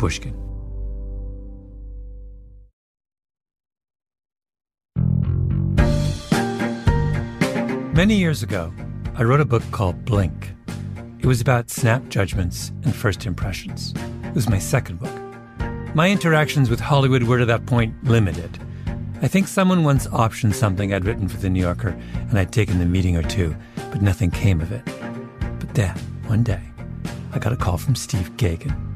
Pushkin. Many years ago, I wrote a book called Blink. It was about snap judgments and first impressions. It was my second book. My interactions with Hollywood were to that point limited. I think someone once optioned something I'd written for The New Yorker, and I'd taken a meeting or two, but nothing came of it. But then, one day, I got a call from Steve Gaghan.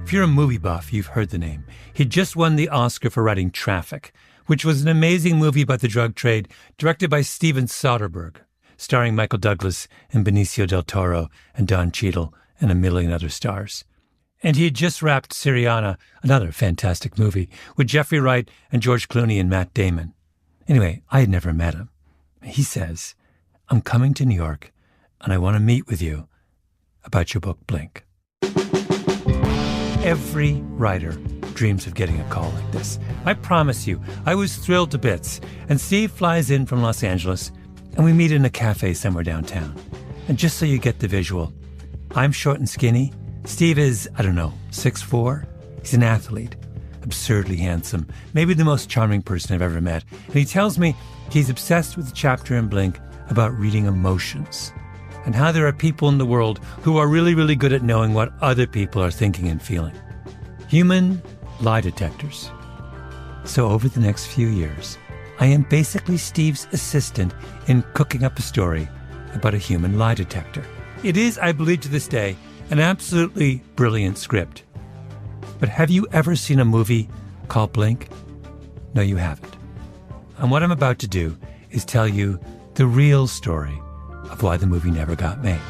If you're a movie buff, you've heard the name. He'd just won the Oscar for writing Traffic, which was an amazing movie about the drug trade, directed by Steven Soderbergh, starring Michael Douglas and Benicio del Toro and Don Cheadle and a million other stars. And he had just wrapped Syriana, another fantastic movie, with Jeffrey Wright and George Clooney and Matt Damon. Anyway, I had never met him. He says, "I'm coming to New York, and I want to meet with you about your book, Blink." Every writer dreams of getting a call like this. I promise you, I was thrilled to bits. And Steve flies in from Los Angeles, and we meet in a cafe somewhere downtown. And just so you get the visual, I'm short and skinny. Steve is, 6'4". He's an athlete, absurdly handsome, maybe the most charming person I've ever met. And he tells me he's obsessed with the chapter in Blink about reading emotions and how there are people in the world who are really, really good at knowing what other people are thinking and feeling. Human lie detectors. So over the next few years, I am basically Steve's assistant in cooking up a story about a human lie detector. It is, I believe to this day, an absolutely brilliant script. But have you ever seen a movie called Blink? No, you haven't. And what I'm about to do is tell you the real story of why the movie never got made.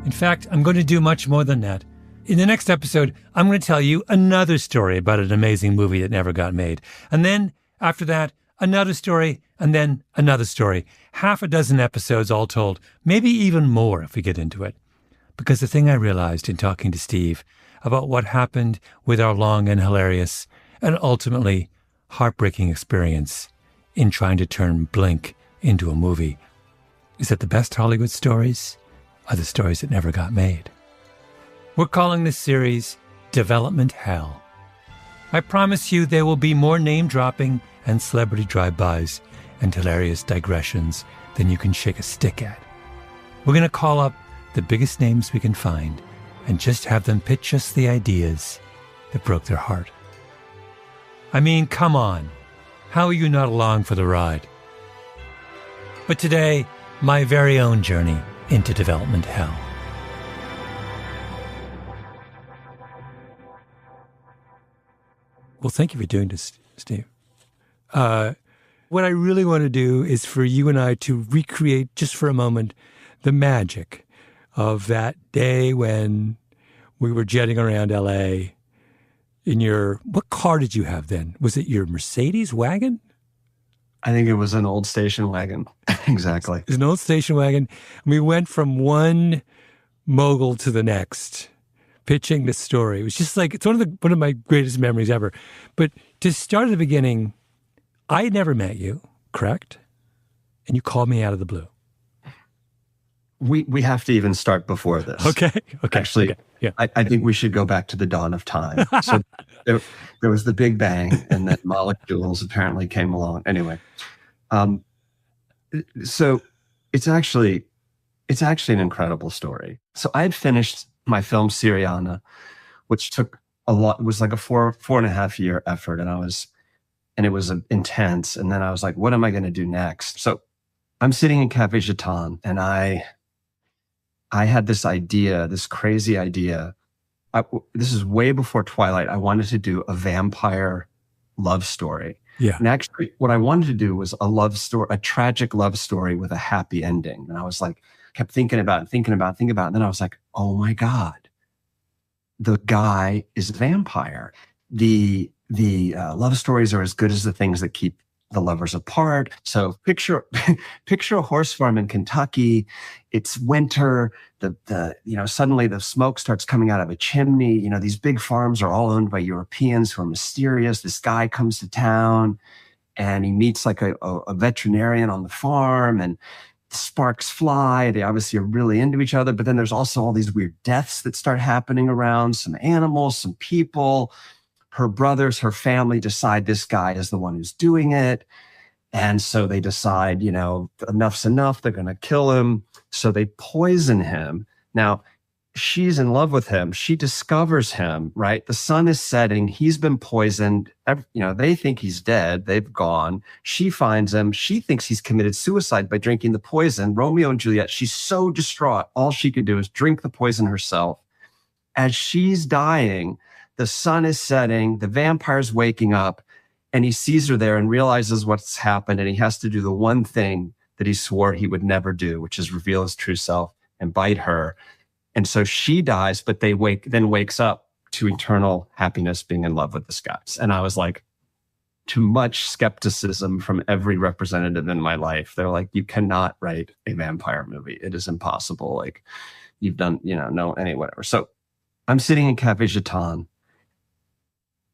In fact, I'm going to do much more than that. In the next episode, I'm going to tell you another story about an amazing movie that never got made. And then, after that, another story, and then another story. Half a dozen episodes all told, maybe even more if we get into it. Because the thing I realized in talking to Steve about what happened with our long and hilarious and ultimately heartbreaking experience in trying to turn Blink into a movie is that the best Hollywood stories are the stories that never got made. We're calling this series Development Hell. I promise you there will be more name-dropping and celebrity drive-bys and hilarious digressions than you can shake a stick at. We're going to call up the biggest names we can find and just have them pitch us the ideas that broke their heart. I mean, come on. How are you not along for the ride? But today, my very own journey into development hell. Well, thank you for doing this, Steve. What I really want to do is for you and I to recreate, just for a moment, the magic of that day when we were jetting around L.A. in your, what car did you have then? Was it your Mercedes wagon? I think it was an old station wagon. Exactly. It was an old station wagon. We went from one mogul to the next, pitching this story. It was just like, it's one of my greatest memories ever. But to start at the beginning, I had never met you, correct? And you called me out of the blue. We have to even start before this. Okay. Actually, okay. Yeah. I think we should go back to the dawn of time. So there was the Big Bang, and then molecules apparently came along. Anyway, so it's actually an incredible story. So I had finished my film Syriana, which took a lot. It was like a 4.5 year effort, and it was intense. And then I was like, what am I going to do next? So I'm sitting in Cafe Jeton, and I had this idea, this crazy idea. This is way before Twilight. I wanted to do a vampire love story. Yeah. And actually, what I wanted to do was a love story, a tragic love story with a happy ending. And I was like, kept thinking about it. And then I was like, oh my God, the guy is a vampire. The love stories are as good as the things that keep the lovers apart. So picture a horse farm in Kentucky. It's winter. Suddenly the smoke starts coming out of a chimney. These big farms are all owned by Europeans who are mysterious. This guy comes to town and he meets like a veterinarian on the farm, and sparks fly. They obviously are really into each other, but then there's also all these weird deaths that start happening around, some animals, some people. Her brothers, her family decide this guy is the one who's doing it. And so they decide, enough's enough. They're going to kill him. So they poison him. Now, she's in love with him. She discovers him, right? The sun is setting. He's been poisoned. They think he's dead. They've gone. She finds him. She thinks he's committed suicide by drinking the poison. Romeo and Juliet, she's so distraught. All she could do is drink the poison herself. As she's dying, the sun is setting. The vampire's waking up, and he sees her there and realizes what's happened. And he has to do the one thing that he swore he would never do, which is reveal his true self and bite her. And so she dies, but then wakes up to eternal happiness being in love with this guy. And I was like, too much skepticism from every representative in my life. They're like, you cannot write a vampire movie. It is impossible. Like, you've done, whatever. So I'm sitting in Cafe Jeton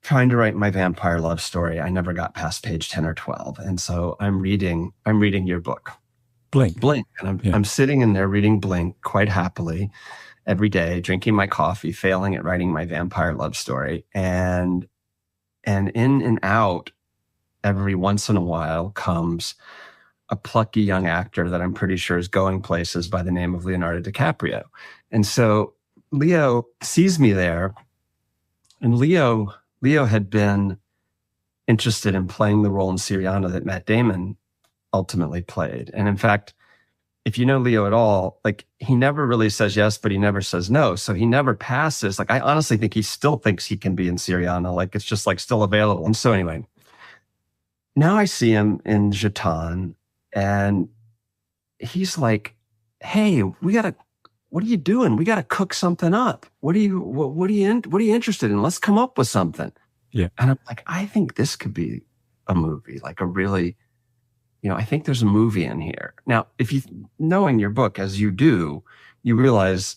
trying to write my vampire love story. I never got past page 10 or 12. And so I'm reading your book. Blink. And I'm sitting in there reading Blink quite happily every day, drinking my coffee, failing at writing my vampire love story. And in and out, every once in a while comes a plucky young actor that I'm pretty sure is going places by the name of Leonardo DiCaprio. And so Leo sees me there, and Leo had been interested in playing the role in Syriana that Matt Damon ultimately played. And in fact, if you know Leo at all, like, he never really says yes, but he never says no. So he never passes. Like, I honestly think he still thinks he can be in Syriana. Like, it's just like still available. And so anyway, now I see him in Jeton, and he's like, hey, what are you doing? We got to cook something up. What are you interested in? Let's come up with something. Yeah. And I'm like, I think this could be a movie, like a really, I think there's a movie in here. Now, if you knowing your book as you do, you realize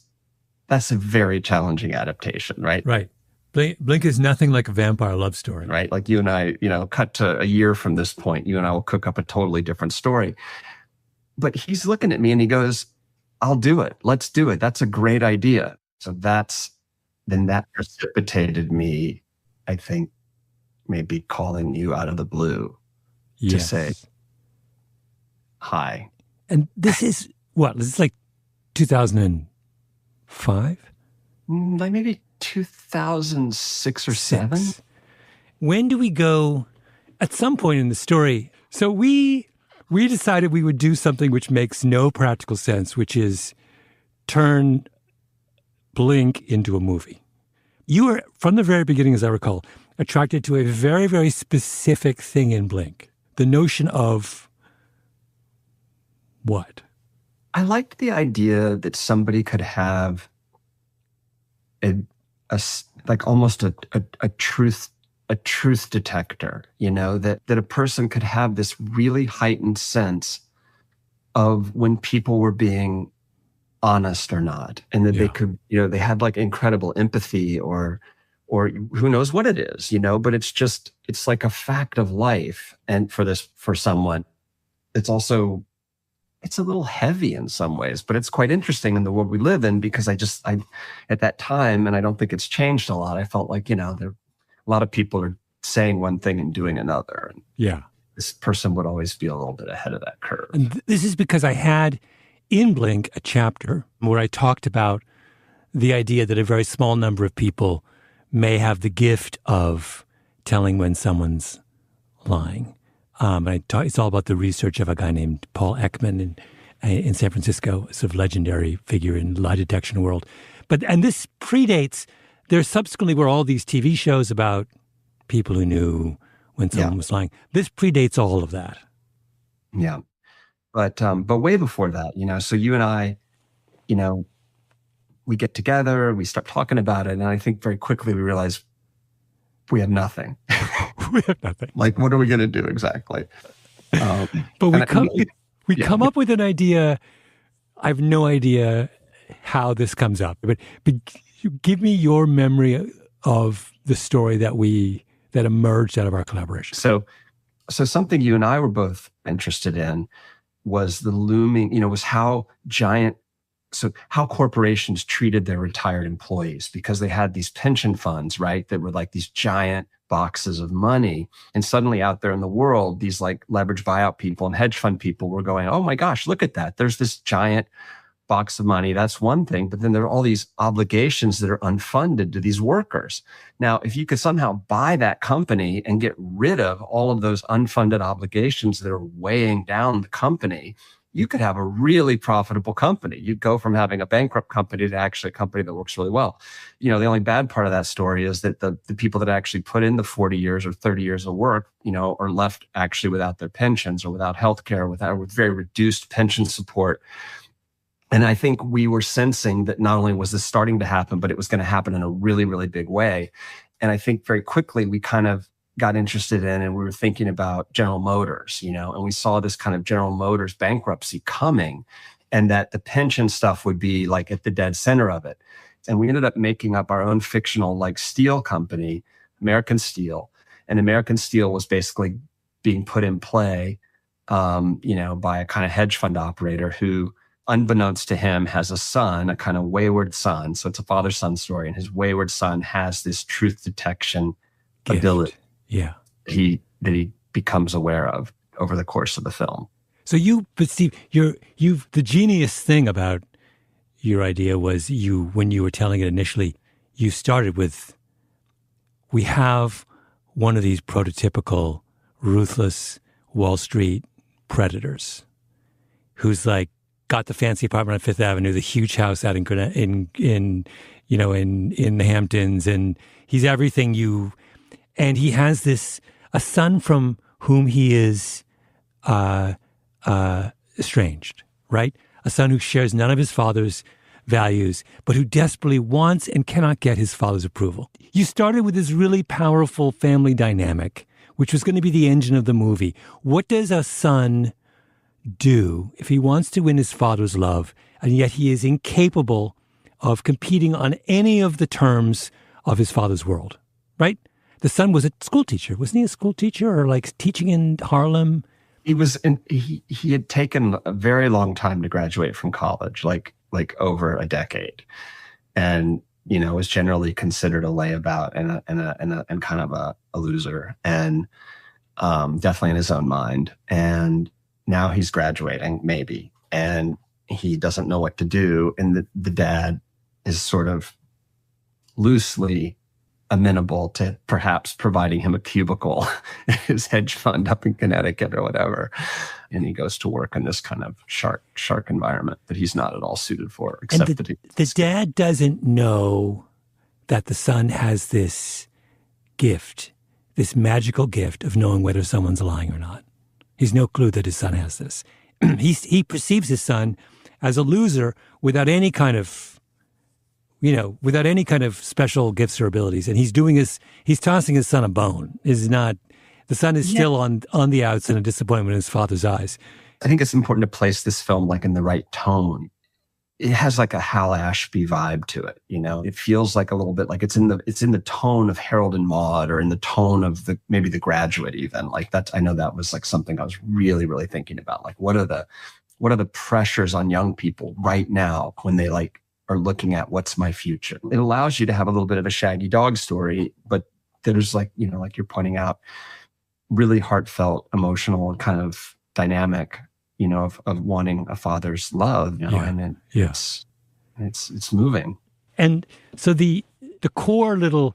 that's a very challenging adaptation, right? Right. Blink is nothing like a vampire love story. Right. Like you and I, cut to a year from this point, you and I will cook up a totally different story. But he's looking at me and he goes, I'll do it. Let's do it. That's a great idea. So that precipitated me, I think, maybe calling you out of the blue to say hi. And this is what? This is like 2005? Like maybe 2006 or 7. When do we go? At some point in the story. So we decided we would do something which makes no practical sense, which is turn Blink into a movie. You were, from the very beginning, as I recall, attracted to a very, very specific thing in Blink. The notion of what? I liked the idea that somebody could have almost a truth detector, that a person could have this really heightened sense of when people were being honest or not, and that they could, they had like incredible empathy or who knows what it is, but it's like a fact of life. And for someone, it's a little heavy in some ways, but it's quite interesting in the world we live in, because I at that time, and I don't think it's changed a lot, I felt like, a lot of people are saying one thing and doing another. And this person would always be a little bit ahead of that curve. And this is because I had in Blink a chapter where I talked about the idea that a very small number of people may have the gift of telling when someone's lying. It's all about the research of a guy named Paul Ekman in San Francisco, a sort of legendary figure in lie detection world. And this predates, there subsequently were all these TV shows about people who knew when someone was lying. This predates all of that. Yeah. But way before that, so you and I, we get together, we start talking about it. And I think very quickly we realize we have nothing. We have nothing. Like, what are we going to do exactly? But we come up with an idea. I have no idea how this comes up, but give me your memory of the story that emerged out of our collaboration. So something you and I were both interested in was the looming, was how how corporations treated their retired employees, because they had these pension funds, right? That were like these giant boxes of money. And suddenly out there in the world, these like leverage buyout people and hedge fund people were going, oh my gosh, look at that. There's this giant box of money. That's one thing. But then there are all these obligations that are unfunded to these workers. Now, if you could somehow buy that company and get rid of all of those unfunded obligations that are weighing down the company, you could have a really profitable company. You'd go from having a bankrupt company to actually a company that works really well. The only bad part of that story is that the people that actually put in the 40 years or 30 years of work, are left actually without their pensions or without healthcare, with very reduced pension support. And I think we were sensing that not only was this starting to happen, but it was going to happen in a really, really big way. And I think very quickly we kind of got interested in, and we were thinking about General Motors, and we saw this kind of General Motors bankruptcy coming, and that the pension stuff would be like at the dead center of it. And we ended up making up our own fictional like steel company, American Steel. And American Steel was basically being put in play, by a kind of hedge fund operator who, unbeknownst to him, has a son, a kind of wayward son. So it's a father-son story. And his wayward son has this truth detection ability. Yeah. That he becomes aware of over the course of the film. So Steve, the genius thing about your idea was when you were telling it initially, you started with, we have one of these prototypical ruthless Wall Street predators who's like got the fancy apartment on Fifth Avenue, the huge house out in the Hamptons, and he's everything and he has a son from whom he is estranged, right? A son who shares none of his father's values, but who desperately wants and cannot get his father's approval. You started with this really powerful family dynamic, which was going to be the engine of the movie. What does a son do if he wants to win his father's love, and yet he is incapable of competing on any of the terms of his father's world, right? The son was a school teacher. Wasn't he a school teacher or like teaching in Harlem? He was, he had taken a very long time to graduate from college, like over a decade, and was generally considered a layabout and kind of a loser, and definitely in his own mind. And now he's graduating, maybe, and he doesn't know what to do. And the dad is sort of loosely amenable to perhaps providing him a cubicle at his hedge fund up in Connecticut or whatever. And he goes to work in this kind of shark environment that he's not at all suited for. Except and the dad doesn't know that the son has this gift, this magical gift of knowing whether someone's lying or not. He's no clue that his son has this. He perceives his son as a loser without any kind of special gifts or abilities. And he's tossing his son a bone. The son is still on the outs and a disappointment in his father's eyes. I think it's important to place this film like in the right tone. It has like a Hal Ashby vibe to it. It feels like a little bit like it's in the tone of Harold and Maude, or in the tone of maybe The Graduate even. Like that, I know that was like something I was really, really thinking about. Like what are the pressures on young people right now when they like are looking at what's my future? It allows you to have a little bit of a Shaggy Dog story, but there's like, like you're pointing out, really heartfelt, emotional kind of dynamic, of wanting a father's love, and it's moving. And so the core little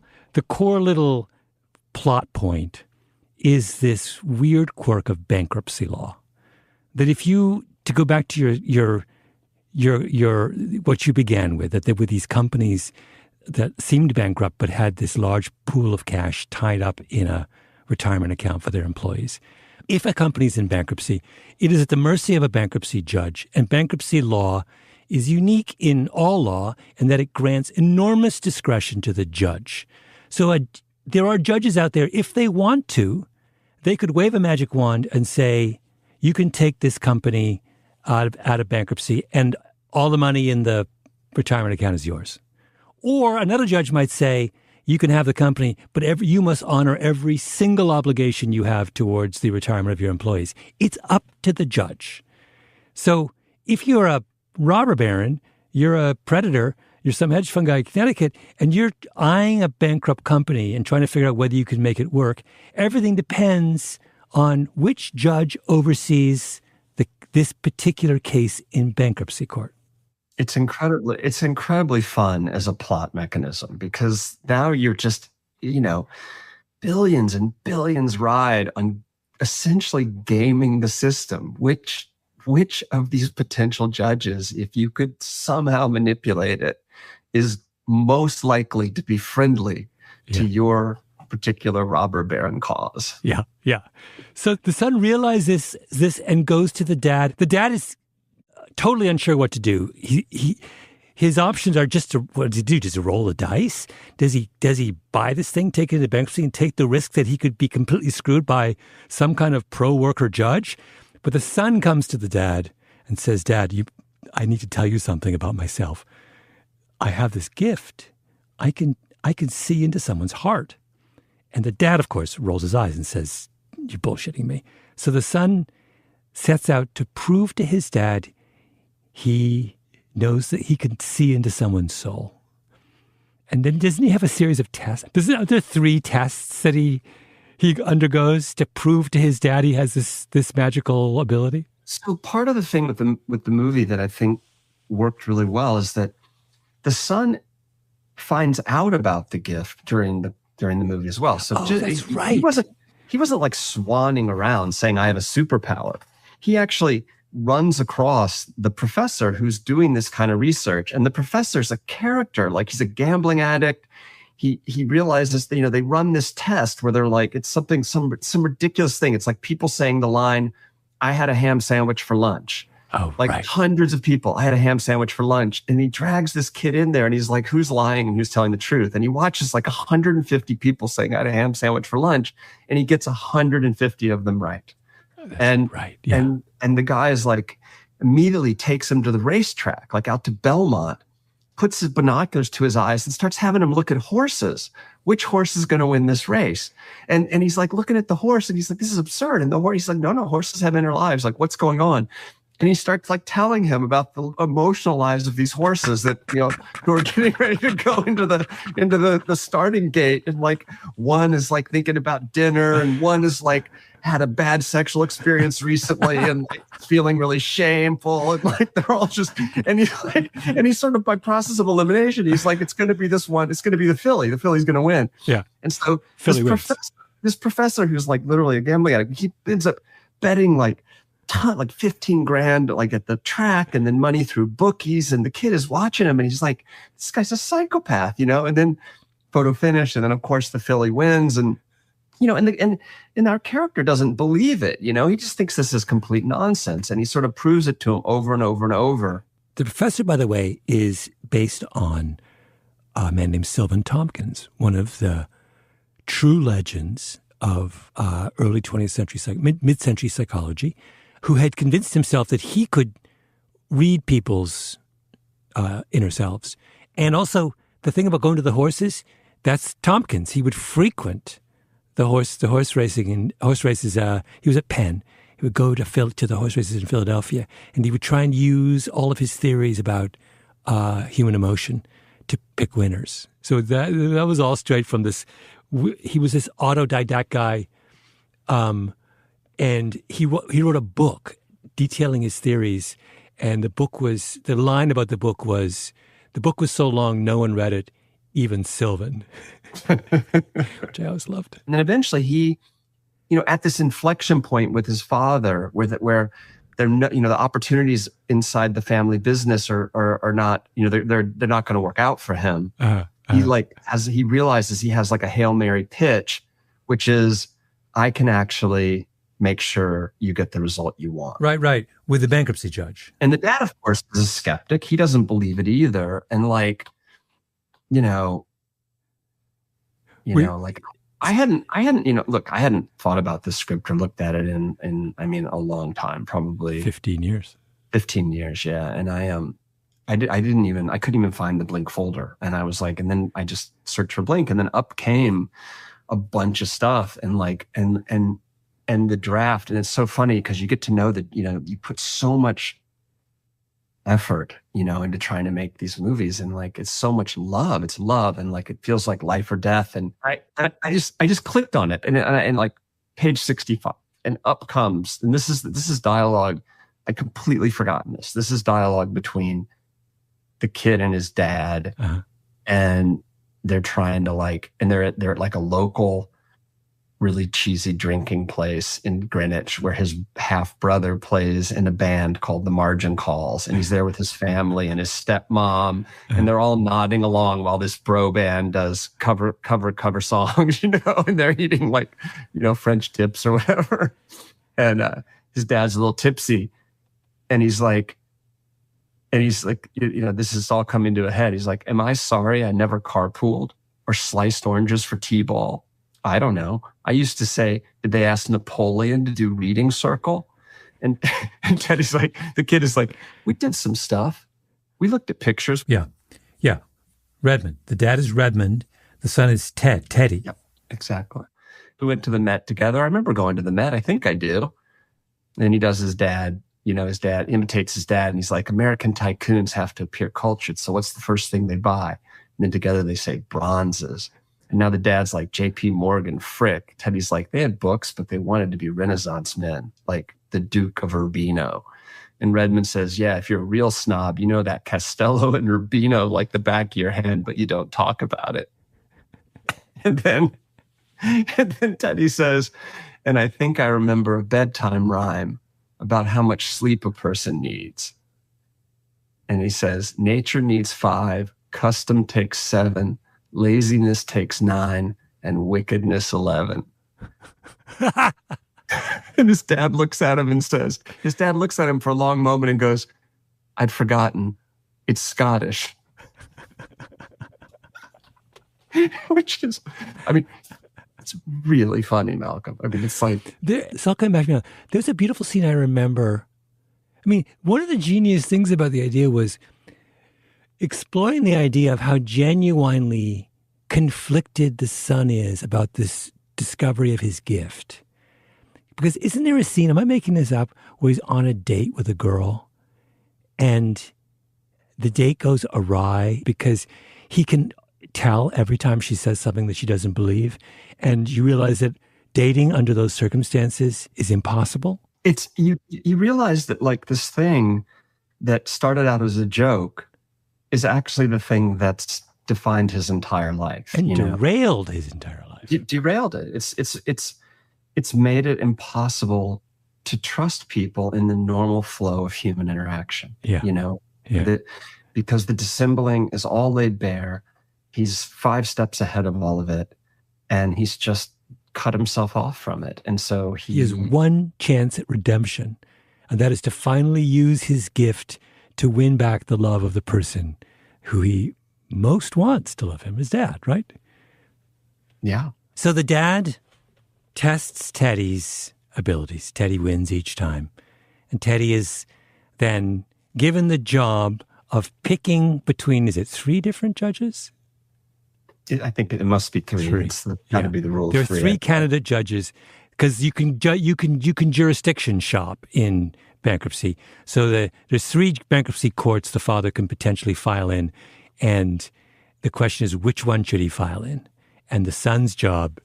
plot point is this weird quirk of bankruptcy law, that to go back to your what you began with, that there were these companies that seemed bankrupt but had this large pool of cash tied up in a retirement account for their employees. If a company is in bankruptcy, it is at the mercy of a bankruptcy judge, and bankruptcy law is unique in all law in that it grants enormous discretion to the judge. So there are judges out there, if they want to, they could wave a magic wand and say, you can take this company out of bankruptcy and all the money in the retirement account is yours. Or another judge might say, you can have the company, but you must honor every single obligation you have towards the retirement of your employees. It's up to the judge. So if you're a robber baron, you're a predator, you're some hedge fund guy in Connecticut, and you're eyeing a bankrupt company and trying to figure out whether you can make it work, everything depends on which judge oversees this particular case in bankruptcy court. It's incredibly fun as a plot mechanism, because now you're just, billions and billions ride on essentially gaming the system. Which of these potential judges, if you could somehow manipulate it, is most likely to be friendly to your particular robber baron cause? Yeah. So the son realizes this and goes to the dad. The dad is totally unsure what to do. His options are what does he do? Does he roll the dice? Does he buy this thing, take it into bankruptcy, and take the risk that he could be completely screwed by some kind of pro-worker judge? But the son comes to the dad and says, "Dad, I need to tell you something about myself. I have this gift. I can see into someone's heart." And the dad, of course, rolls his eyes and says, "You're bullshitting me." So the son sets out to prove to his dad he knows that he can see into someone's soul. And then doesn't he have a series of tests? Are there 3 tests that he undergoes to prove to his dad he has this magical ability? So part of the thing with the movie that I think worked really well is that the son finds out about the gift during the movie as well. So that's right. He wasn't like swanning around saying, "I have a superpower." He actually runs across the professor who's doing this kind of research, and the professor's a character. Like, he's a gambling addict. He realizes that, they run this test where they're like, it's some ridiculous thing. It's like people saying the line, "I had a ham sandwich for lunch." Oh, like right. Hundreds of people, "I had a ham sandwich for lunch." And he drags this kid in there and he's like, who's lying and who's telling the truth? And he watches like 150 people saying, "I had a ham sandwich for lunch." And he gets 150 of them right. That's right. Yeah. And the guy is like, immediately takes him to the racetrack, like out to Belmont, puts his binoculars to his eyes and starts having him look at horses. Which horse is going to win this race? And he's like looking at the horse and he's like, "This is absurd." And he's like, no, horses have inner lives. Like, what's going on? And he starts like telling him about the emotional lives of these horses that, who are getting ready to go into the starting gate. And like, one is like thinking about dinner, and one is like had a bad sexual experience recently and like feeling really shameful. And like, they're all just, and he's sort of, by process of elimination, he's like, it's going to be this one. It's going to be the filly. The filly's going to win. Yeah. And so this professor who's like literally a gambling addict, he ends up betting like 15 grand like at the track, and then money through bookies, and the kid is watching him and he's like, "This guy's a psychopath," and then photo finish, and then of course the filly wins, and and our character doesn't believe it, he just thinks this is complete nonsense, and he sort of proves it to him over and over and over. The professor, by the way, is based on a man named Sylvan Tompkins, one of the true legends of early 20th century, mid-century psychology, who had convinced himself that he could read people's inner selves. And also, the thing about going to the horses, that's Tompkins. He would frequent the horse races. He was at Penn. He would go to the horse races in Philadelphia, and he would try and use all of his theories about human emotion to pick winners. So that was all straight from this. He was this autodidact guy. And he wrote a book detailing his theories. And the line about the book was so long, no one read it, even Sylvan, which I always loved. And then eventually he, at this inflection point with his father, where they're not, the opportunities inside the family business are not, they're not going to work out for him. He realizes he has like a Hail Mary pitch, which is, I can actually make sure you get the result you want. Right. With the bankruptcy judge. And the dad, of course, is a skeptic. He doesn't believe it either. And like, I hadn't thought about this script or looked at it in a long time, probably 15 years. 15 years. Yeah. And I couldn't even find the Blink folder. And I was like, and then I just searched for Blink, and then up came a bunch of stuff and the draft. And it's so funny because you get to know that, you put so much effort, into trying to make these movies. And like, it's so much love. It's love. And like, it feels like life or death. And I just clicked on it and like page 65 and up comes, and this is dialogue. I completely forgotten this. This is dialogue between the kid and his dad. Uh-huh. And they're trying to like, and they're at like a local, really cheesy drinking place in Greenwich where his half brother plays in a band called the Margin Calls. And he's there with his family and his stepmom, and they're all nodding along while this bro band does cover songs, and they're eating like, French tips or whatever. And his dad's a little tipsy, and he's like, this is all coming to a head. He's like, am I sorry I never carpooled or sliced oranges for T-ball? I don't know. I used to say, did they ask Napoleon to do reading circle? And Teddy's like, the kid is like, we did some stuff. We looked at pictures. Yeah. Redmond. The dad is Redmond. The son is Teddy. Yep, exactly. We went to the Met together. I remember going to the Met. I think I do. And he does his dad. His dad imitates his dad. And he's like, American tycoons have to appear cultured. So what's the first thing they buy? And then together they say bronzes. And now the dad's like J.P. Morgan, Frick. Teddy's like, they had books, but they wanted to be Renaissance men, like the Duke of Urbino. And Redmond says, yeah, if you're a real snob, you know that Castello and Urbino like the back of your hand, but you don't talk about it. And then Teddy says, and I think I remember a bedtime rhyme about how much sleep a person needs. And he says, nature needs 5, custom takes 7, laziness takes 9, and wickedness 11. And his dad looks at him for a long moment and goes, I'd forgotten. It's Scottish. Which is, it's really funny, Malcolm. It's like... So I'll come back now. There's a beautiful scene I remember. One of the genius things about the idea was exploring the idea of how genuinely conflicted the son is about this discovery of his gift. Because isn't there a scene, am I making this up, where he's on a date with a girl and the date goes awry because he can tell every time she says something that she doesn't believe, and you realize that dating under those circumstances is impossible? It's you realize that like this thing that started out as a joke is actually the thing that's defined his entire life. And derailed his entire life. Derailed it. It's made it impossible to trust people in the normal flow of human interaction. Yeah. Because the dissembling is all laid bare. He's 5 steps ahead of all of it, and he's just cut himself off from it. And so he has one chance at redemption, and that is to finally use his gift to win back the love of the person who he most wants to love him, his dad, right? Yeah. So the dad tests Teddy's abilities. Teddy wins each time. And Teddy is then given the job of picking between, is it 3 different judges? I think it must be 3. It's got to be the rule. There are 3 candidate judges, because you can jurisdiction shop in bankruptcy. So there's 3 bankruptcy courts the father can potentially file in, and the question is which one should he file in? And the son's job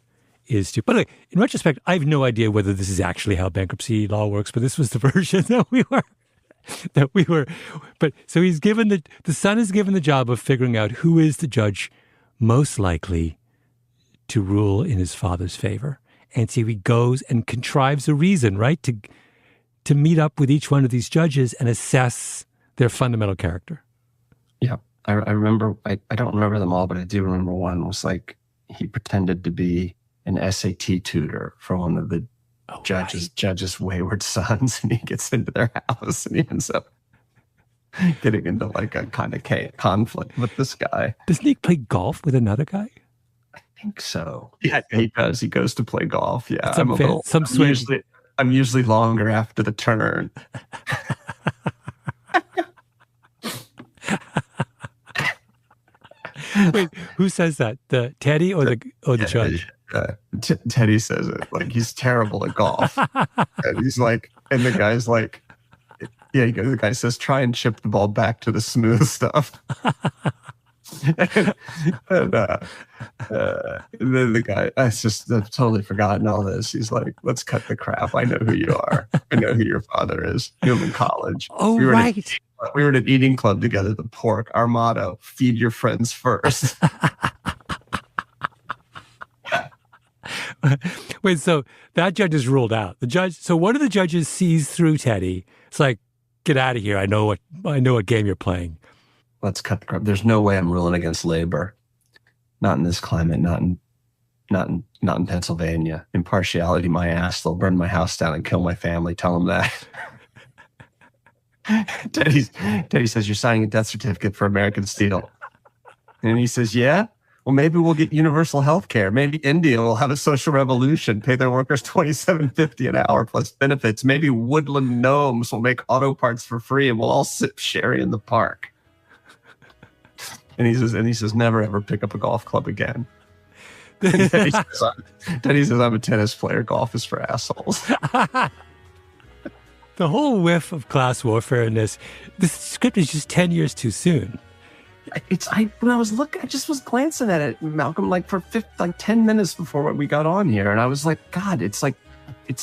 is to. But in retrospect, I have no idea whether this is actually how bankruptcy law works. But this was the version that we were. But so he's given the son is given the job of figuring out who is the judge most likely to rule in his father's favor. And so he goes and contrives a reason, right, to meet up with each one of these judges and assess their fundamental character. Yeah. I remember, I don't remember them all, but I do remember one was like, he pretended to be an SAT tutor for one of the judge's wayward sons, and he gets into their house and he ends up getting into like a kind of conflict with this guy. Doesn't he play golf with another guy? I think so. Yeah, he does. He goes to play golf. Yeah, I'm usually longer after the turn. Wait, who says that? The Teddy or the judge? Teddy says it. Like, he's terrible at golf. And he's like, and the guy's like, Yeah, the guy says, try and chip the ball back to the smooth stuff. And then the guy, I've totally forgotten all this. He's like, let's cut the crap. I know who you are. I know who your father is. Knew him in college. Oh, we right. We were at an eating club together, the Pork. Our motto, feed your friends first. Wait, so that judge is ruled out. So one of the judges sees through Teddy. It's like, get out of here. I know what game you're playing. Let's cut the crap. There's no way I'm ruling against labor. Not in this climate, not in Pennsylvania. Impartiality, my ass. They'll burn my house down and kill my family. Tell them that. Teddy says, you're signing a death certificate for American Steel. And he says, yeah? Well, maybe we'll get universal health care. Maybe India will have a social revolution, pay their workers $27.50 an hour plus benefits. Maybe woodland gnomes will make auto parts for free and we'll all sip sherry in the park. And he says, never ever pick up a golf club again. Teddy says, I'm a tennis player. Golf is for assholes. The whole whiff of class warfare in this script is just 10 years too soon. When I was looking, I just was glancing at it, Malcolm, for 10 minutes before we got on here. And I was like, God, it's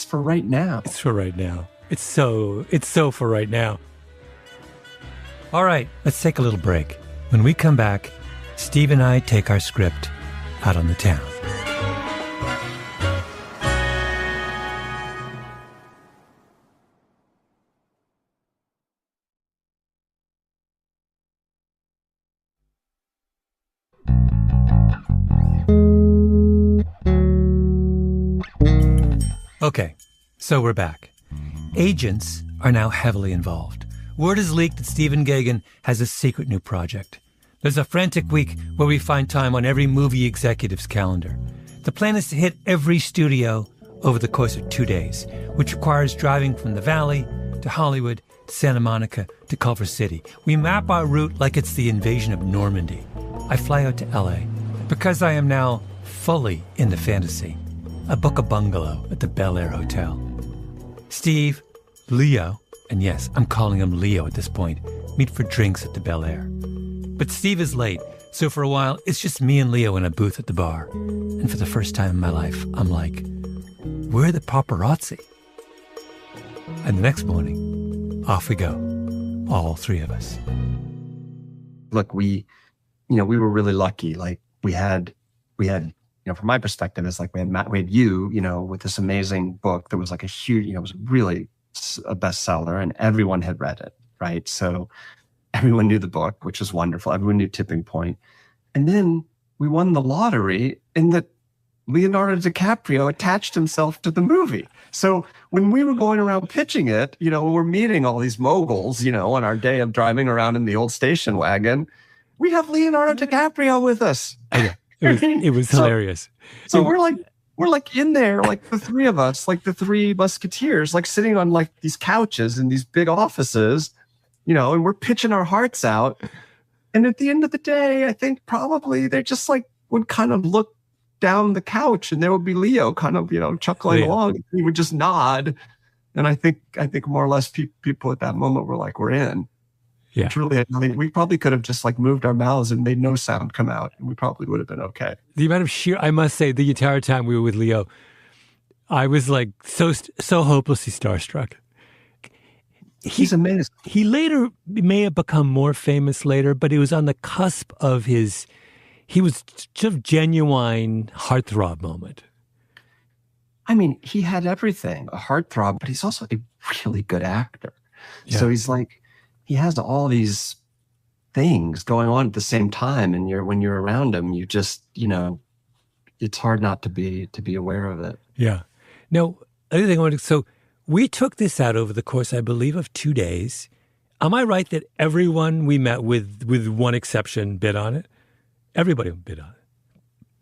for right now. It's for right now. It's so for right now. All right, let's take a little break. When we come back, Steve and I take our script out on the town. Okay, so we're back. Agents are now heavily involved. Word is leaked that Stephen Gaghan has a secret new project. There's a frantic week where we find time on every movie executive's calendar. The plan is to hit every studio over the course of 2 days, which requires driving from the Valley to Hollywood to Santa Monica to Culver City. We map our route like it's the invasion of Normandy. I fly out to LA. Because I am now fully in the fantasy, I book a bungalow at the Bel Air Hotel. Steve, Leo, and yes, I'm calling him Leo at this point, meet for drinks at the Bel Air. But Steve is late, so for a while, it's just me and Leo in a booth at the bar. And for the first time in my life, I'm like, where are the paparazzi? And the next morning, off we go, all three of us. Look, we were really lucky. We had, from my perspective, it's like we had you, with this amazing book that was like a huge, it was really a bestseller and everyone had read it, right? So everyone knew the book, which was wonderful. Everyone knew Tipping Point. And then we won the lottery in that Leonardo DiCaprio attached himself to the movie. So when we were going around pitching it, we're meeting all these moguls, on our day of driving around in the old station wagon. We have Leonardo DiCaprio with us. It was hilarious. So we're like in there, like the three of us, like the three musketeers, like sitting on like these couches in these big offices, and we're pitching our hearts out. And at the end of the day, I think probably they just would kind of look down the couch and there would be Leo kind of, chuckling along. He would just nod. And I think more or less people at that moment were like, we're in. Yeah. It's really, we probably could have just moved our mouths and made no sound come out, and we probably would have been okay. The amount of I must say, the entire time we were with Leo, I was so hopelessly starstruck. He's amazing. He later may have become more famous later, but it was on the cusp of he was sort of genuine heartthrob moment. I mean, he had everything, a heartthrob, but he's also a really good actor. Yeah. So he's he has all these things going on at the same time. And when you're around him, you just, it's hard not to be aware of it. Yeah. Now, other thing so we took this out over the course, I believe, of 2 days. Am I right that everyone we met with one exception bid on it? Everybody bid on it.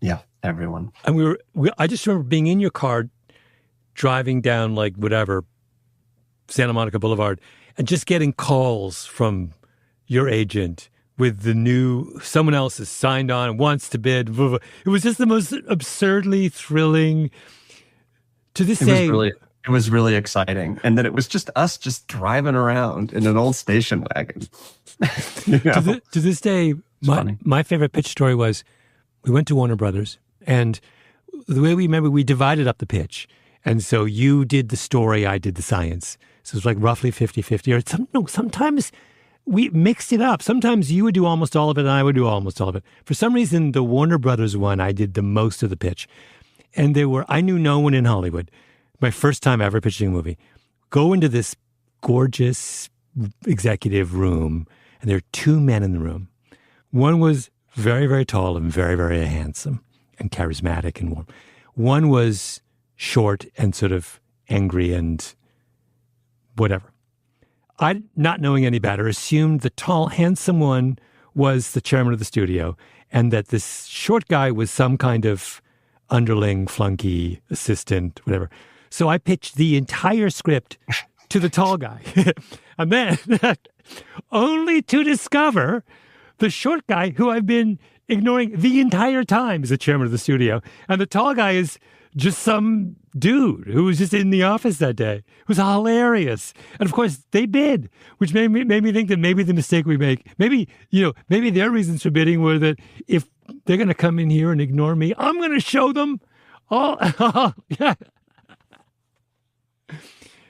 Yeah, everyone. And I just remember being in your car, driving down Santa Monica Boulevard, and just getting calls from your agent with someone else has signed on and wants to bid. It was just the most absurdly thrilling. To this day, it It was really exciting. And then it was just us just driving around in an old station wagon. You know? To this day, my favorite pitch story was we went to Warner Brothers, and the way we remember, we divided up the pitch. And so you did the story, I did the science. So it was like roughly 50-50. Or sometimes we mixed it up. Sometimes you would do almost all of it and I would do almost all of it. For some reason, the Warner Brothers one, I did the most of the pitch. And I knew no one in Hollywood. My first time ever pitching a movie. Go into this gorgeous executive room, and there are two men in the room. One was very, very tall and very, very handsome and charismatic and warm. One was short and sort of angry and whatever. I, not knowing any better, assumed the tall, handsome one was the chairman of the studio and that this short guy was some kind of underling, flunky, assistant, whatever. So I pitched the entire script to the tall guy. And then, only to discover the short guy who I've been ignoring the entire time is the chairman of the studio. And the tall guy is just some dude who was just in the office that day. It was hilarious. And of course, they bid, which made me think that maybe the mistake we make, maybe their reasons for bidding were that if they're going to come in here and ignore me, I'm going to show them all. Yeah.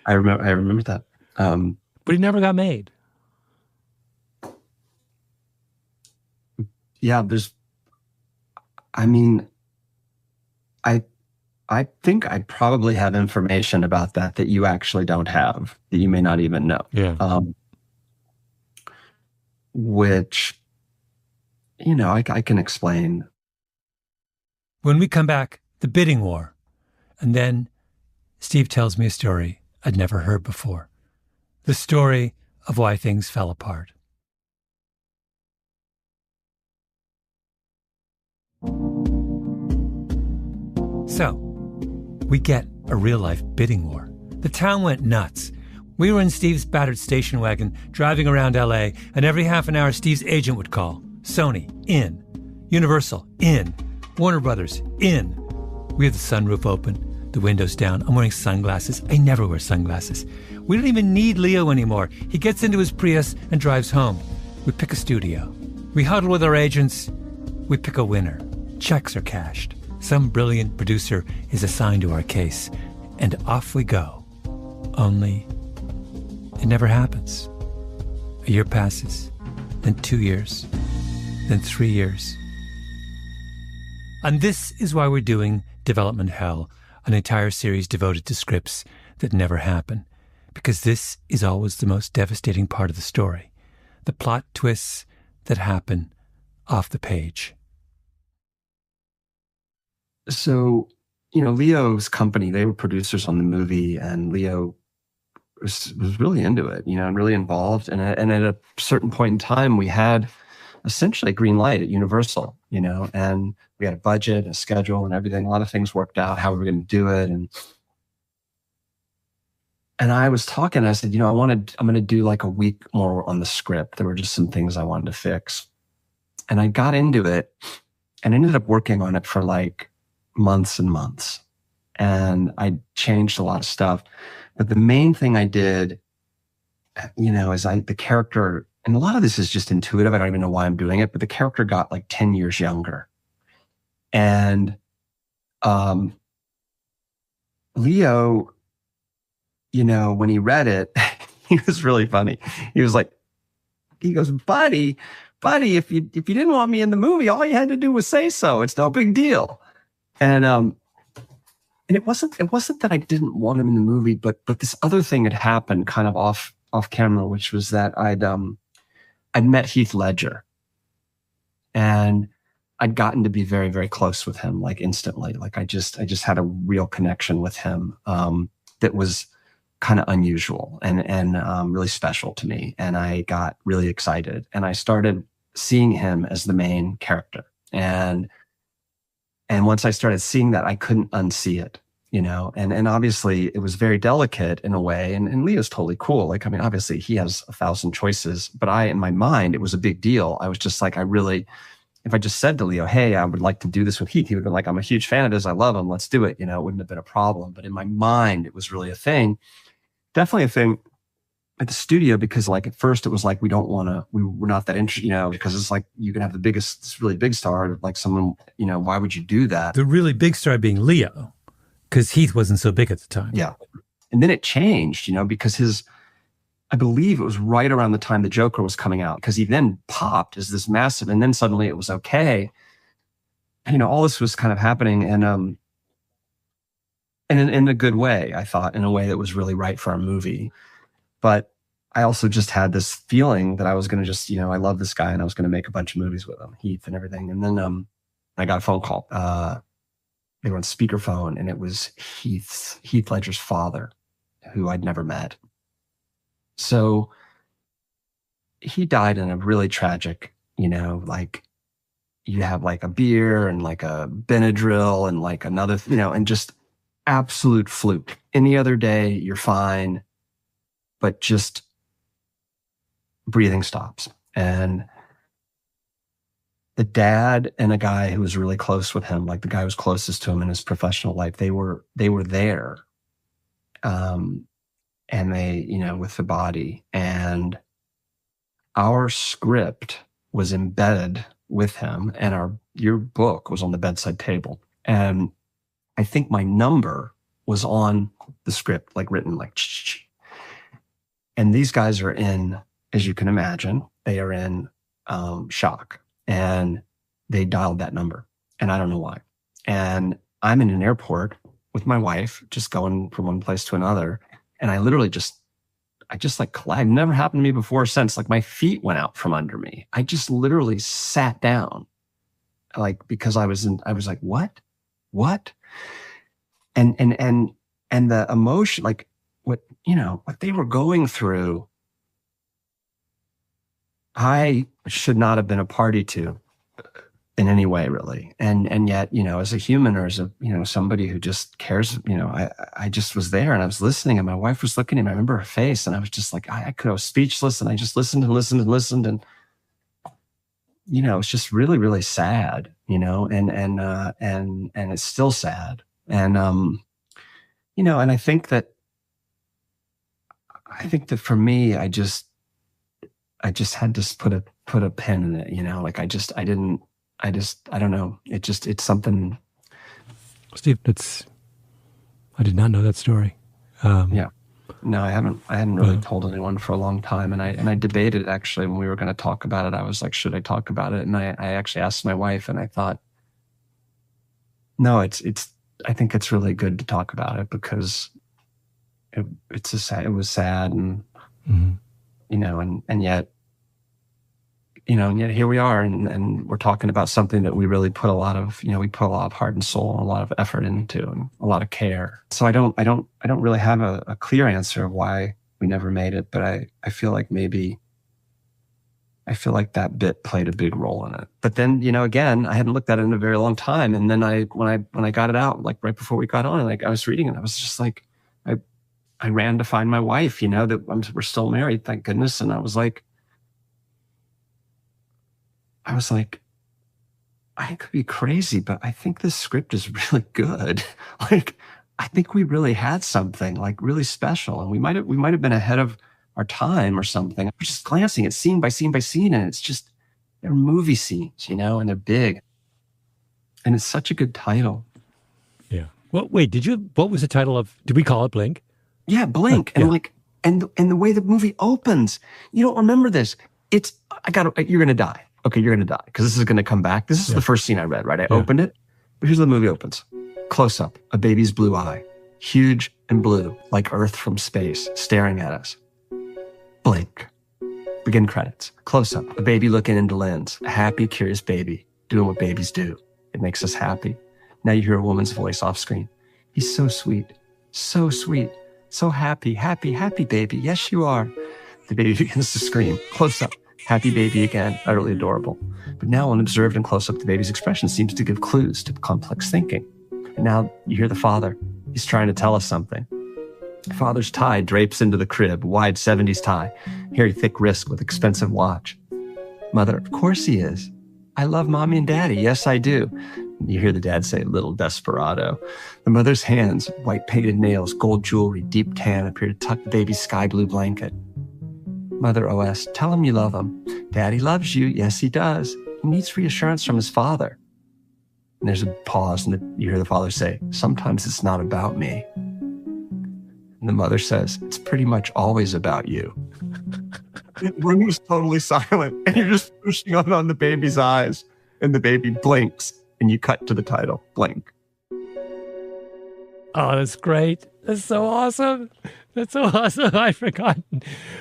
I remember that. But he never got made. Yeah, I think I probably have information about that you actually don't have, that you may not even know. Yeah. Which, I can explain. When we come back, the bidding war. And then Steve tells me a story I'd never heard before. The story of why things fell apart. So, we get a real-life bidding war. The town went nuts. We were in Steve's battered station wagon, driving around L.A., and every half an hour, Steve's agent would call. Sony, in. Universal, in. Warner Brothers, in. We have the sunroof open, the windows down. I'm wearing sunglasses. I never wear sunglasses. We don't even need Leo anymore. He gets into his Prius and drives home. We pick a studio. We huddle with our agents. We pick a winner. Checks are cashed. Some brilliant producer is assigned to our case. And off we go. Only it never happens. A year passes, then 2 years, then 3 years. And this is why we're doing Development Hell, an entire series devoted to scripts that never happen. Because this is always the most devastating part of the story. The plot twists that happen off the page. So, Leo's company, they were producers on the movie, and Leo was really into it, and really involved. And at a certain point in time, we had essentially a green light at Universal, and we had a budget, a schedule, and everything. A lot of things worked out, how we were going to do it. And I was talking, I said, I'm going to do like a week more on the script. There were just some things I wanted to fix. And I got into it and ended up working on it for like months and months. And I changed a lot of stuff. But the main thing I did, is the character, and a lot of this is just intuitive. I don't even know why I'm doing it, but the character got like 10 years younger. And Leo, when he read it, he was really funny. He goes, buddy, if you didn't want me in the movie, all you had to do was say so. It's no big deal. And it wasn't that I didn't want him in the movie, but this other thing had happened kind of off camera, which was that I'd met Heath Ledger, and I'd gotten to be very, very close with him, like instantly. Like I just had a real connection with him that was kind of unusual and really special to me. And I got really excited, and I started seeing him as the main character. And once I started seeing that, I couldn't unsee it, and obviously it was very delicate in a way. And Leo's totally cool. Obviously he has 1,000 choices, but in my mind, it was a big deal. I was just like, it if I just said to Leo, hey, I would like to do this with Heath, he would have been like, I'm a huge fan of this. I love him. Let's do it. You know, it wouldn't have been a problem. But in my mind, it was really a thing. Definitely a thing at the studio, because like at first it was like, we were not that interested, you know, because it's like, you can have this really big star, like someone, you know, why would you do that? The really big star being Leo, because Heath wasn't so big at the time. Yeah. And then it changed, you know, because I believe it was right around the time the Joker was coming out, because he then popped as this massive, and then suddenly it was okay. And, you know, all this was kind of happening, and in a good way, I thought, in a way that was really right for our movie. But I also just had this feeling that I was going to just, you know, I love this guy and I was going to make a bunch of movies with him, Heath and everything. And then I got a phone call. They were on speakerphone, and it was Heath Ledger's father, who I'd never met. So he died in a really tragic, you know, like you have like a beer and like a Benadryl and like another, you know, and just absolute fluke. Any other day, you're fine, but just breathing stops. And the dad and a guy who was really close with him, like the guy who was closest to him in his professional life, they were there. And they, you know, with the body, and our script was embedded with him, and your book was on the bedside table. And I think my number was on the script, like written like, ch-ch-ch. And these guys are in, as you can imagine, they are in shock, and they dialed that number, and I don't know why. And I'm in an airport with my wife, just going from one place to another. And I literally like collided. Never happened to me before or since. Like my feet went out from under me. I just literally sat down, like, because I was like, what? And the emotion, like what they were going through, I should not have been a party to in any way, really. And yet, you know, as a human, or as a, you know, somebody who just cares, you know, I just was there, and I was listening, and my wife was looking at me. I remember her face, and I was just like, I was speechless, and I just listened and listened and listened. And, you know, it's just really, really sad, you know, and it's still sad. And, you know, and I think that for me, I just had to put a pin in it, you know, like I don't know. It's something. Steve, I did not know that story. Yeah. No, I hadn't really told anyone for a long time. And I debated, actually, when we were going to talk about it. I was like, should I talk about it? And I actually asked my wife, and I thought, no, I think it's really good to talk about it, because it was sad, and, you know, and yet, you know, and yet here we are, and we're talking about something that we really put a lot of heart and soul and a lot of effort into, and a lot of care. So I don't really have a clear answer of why we never made it, but I feel like that bit played a big role in it. But then, you know, again, I hadn't looked at it in a very long time. And then when I got it out, like right before we got on, like I was reading it, I was just like, I ran to find my wife, you know, that we're still married, thank goodness. And I was like, I could be crazy, but I think this script is really good. Like, I think we really had something like really special, and we might have been ahead of our time or something. I'm just glancing at scene by scene by scene, and it's just, they're movie scenes, you know, and they're big, and it's such a good title. Yeah. Well, wait, what was the title of? Did we call it Blink? Yeah, Blink, and like, and the way the movie opens, you don't remember this. You're gonna die. Okay, you're going to die, because this is going to come back. This is the first scene I read, right? I opened it, but here's how the movie opens. Close up, a baby's blue eye, huge and blue, like Earth from space, staring at us. Blink. Begin credits. Close up, a baby looking into lens, a happy, curious baby, doing what babies do. It makes us happy. Now you hear a woman's voice off screen. He's so sweet, so happy, happy, happy baby. Yes, you are. The baby begins to scream. Close up. Happy baby again, utterly adorable. But now, when observed in close-up, the baby's expression seems to give clues to complex thinking. And now you hear the father. He's trying to tell us something. The father's tie drapes into the crib, wide 70s tie, hairy thick wrist with expensive watch. Mother, of course he is. I love mommy and daddy. Yes, I do. You hear the dad say, little desperado. The mother's hands, white painted nails, gold jewelry, deep tan, appear to tuck the baby's sky blue blanket. Mother OS, tell him you love him. Daddy loves you. Yes, he does. He needs reassurance from his father. And there's a pause, and you hear the father say, sometimes it's not about me. And the mother says, it's pretty much always about you. The room is totally silent, and you're just pushing on the baby's eyes, and the baby blinks, and you cut to the title, Blink. Oh, that's great. That's so awesome. That's so awesome. I'd forgotten.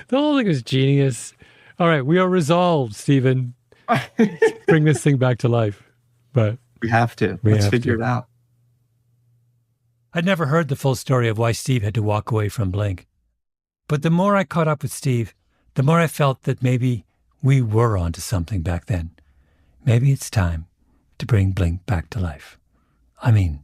The whole thing was genius. All right, we are resolved, Stephen. Bring this thing back to life. But we have to. Let's figure it out. I'd never heard the full story of why Steve had to walk away from Blink. But the more I caught up with Steve, the more I felt that maybe we were onto something back then. Maybe it's time to bring Blink back to life. I mean,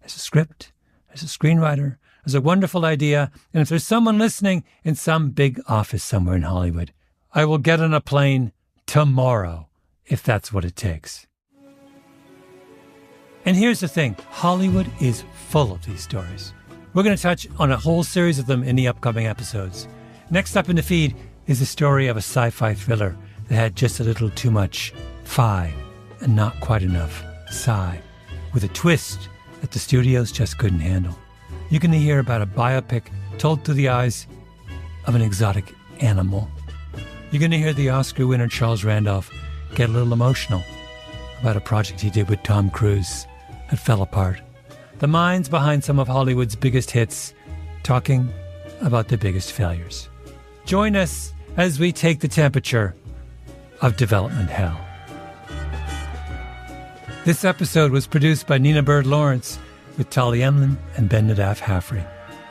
as a script, as a screenwriter, as a wonderful idea, and if there's someone listening in some big office somewhere in Hollywood, I will get on a plane tomorrow, if that's what it takes. And here's the thing, Hollywood is full of these stories. We're going to touch on a whole series of them in the upcoming episodes. Next up in the feed is the story of a sci-fi thriller that had just a little too much fi and not quite enough sci, with a twist that the studios just couldn't handle. You can hear about a biopic told through the eyes of an exotic animal. You're going to hear the Oscar winner Charles Randolph get a little emotional about a project he did with Tom Cruise that fell apart. The minds behind some of Hollywood's biggest hits talking about their biggest failures. Join us as we take the temperature of development hell. This episode was produced by Nina Bird Lawrence with Tali Emlin and Ben Nadaf Haffrey.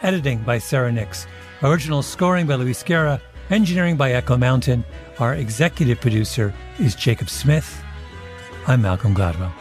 Editing by Sarah Nix. Original scoring by Luis Guerra. Engineering by Echo Mountain. Our executive producer is Jacob Smith. I'm Malcolm Gladwell.